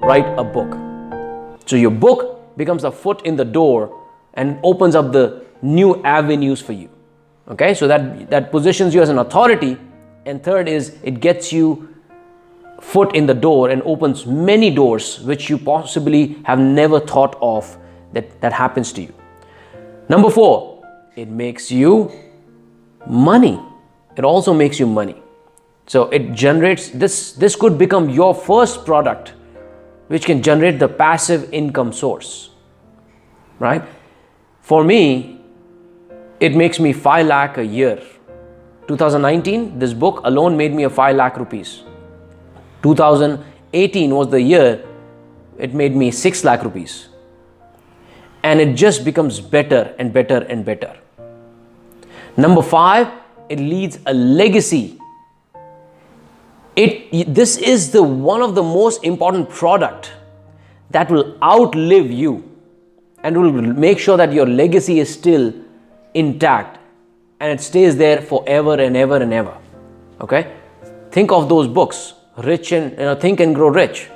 write a book. So your book becomes a foot in the door and opens up the new avenues for you. Okay, so that positions you as an authority. And third is it gets you foot in the door and opens many doors which you possibly have never thought of that happens to you. Number 4, it makes you money. It also makes you money. So it generates, this could become your first product which can generate the passive income source, right? For me, it makes me 5 lakh a year. 2019, this book alone made me a 5 lakh rupees. 2018 was the year it made me 6 lakh rupees. And it just becomes better and better and better. Number 5, it leads a legacy. This is one of the most important product that will outlive you and will make sure that your legacy is still intact and it stays there forever and ever and ever. Okay? Think of those books, Think and Grow Rich,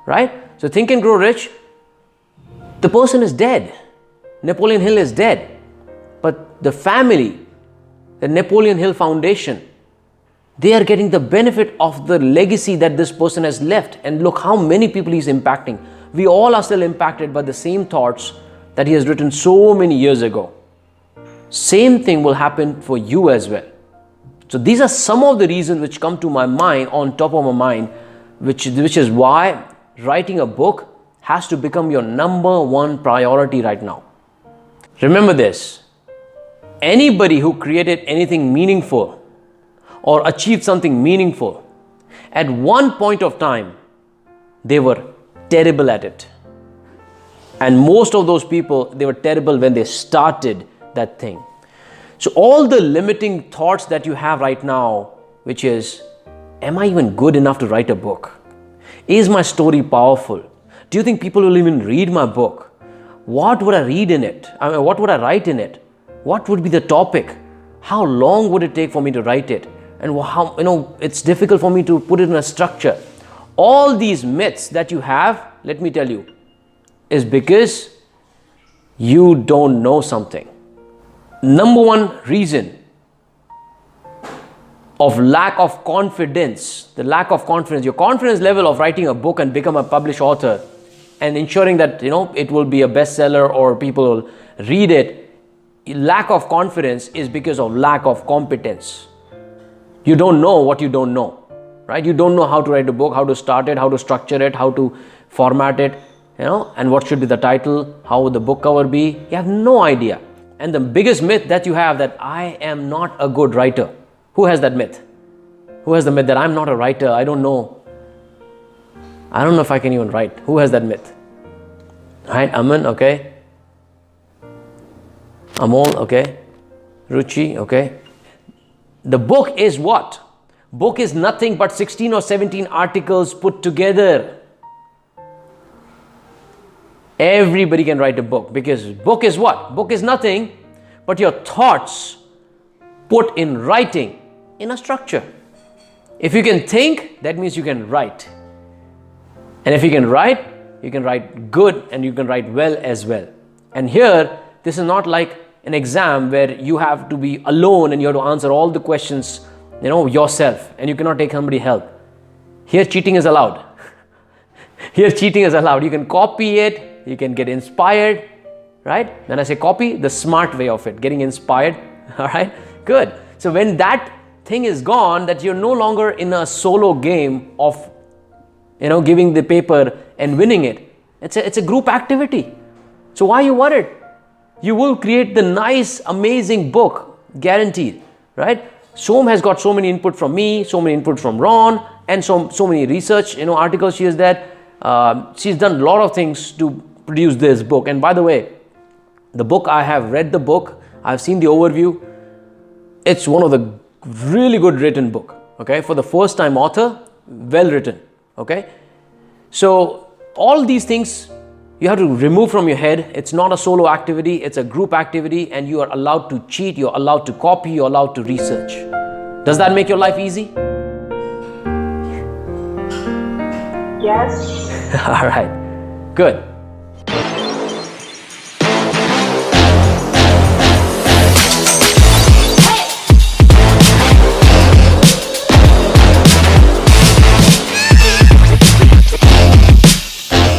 right? So Think and Grow Rich, the person is dead. Napoleon Hill is dead. But the family, the Napoleon Hill Foundation, they are getting the benefit of the legacy that this person has left. And look how many people he's impacting. We all are still impacted by the same thoughts that he has written so many years ago. Same thing will happen for you as well. So these are some of the reasons which come to my mind, on top of my mind, which is why writing a book has to become your number 1 priority right now. Remember this, anybody who created anything meaningful or achieved something meaningful, at one point of time, they were terrible at it. And most of those people, they were terrible when they started that thing. So all the limiting thoughts that you have right now, which is, am I even good enough to write a book? Is my story powerful? Do you think people will even read my book? What would I read in it? What would I write in it? What would be the topic? How long would it take for me to write it? And how, it's difficult for me to put it in a structure. All these myths that you have, let me tell you, is because you don't know something. Number 1 reason of lack of confidence, your confidence level of writing a book and become a published author and ensuring that, it will be a bestseller or people will read it. Lack of confidence is because of lack of competence. You don't know what you don't know, right? You don't know how to write a book, how to start it, how to structure it, how to format it, and what should be the title, how would the book cover be? You have no idea. And the biggest myth that you have, that I am not a good writer. Who has that myth? Who has the myth that I'm not a writer? I don't know if I can even write. Who has that myth? Right, Aman, okay. Amol, okay. Ruchi, okay. The book is what? Book is nothing but 16 or 17 articles put together. Everybody can write a book, because book is what? Book is nothing but your thoughts put in writing in a structure. If you can think, that means you can write. And if you can write good, and you can write well as well. And here, this is not like an exam where you have to be alone and you have to answer all the questions, yourself, and you cannot take somebody's help. Here, cheating is allowed. Here, cheating is allowed. You can copy it, you can get inspired, right? When I say copy, the smart way of it, getting inspired, all right? Good. So when that thing is gone, that you're no longer in a solo game of, giving the paper and winning it. It's a group activity. So why are you worried? You will create the nice, amazing book, guaranteed, right? Som has got so many input from me, so many input from Ron, and so many research, articles she has that. She's done a lot of things to produce this book. And by the way, the book, I have read the book, I've seen the overview. It's one of the really good written book, okay? For the first time author, well written, okay? So all these things you have to remove from your head. It's not a solo activity, it's a group activity, and you are allowed to cheat, you're allowed to copy, you're allowed to research. Does that make your life easy? Yes. All right, good.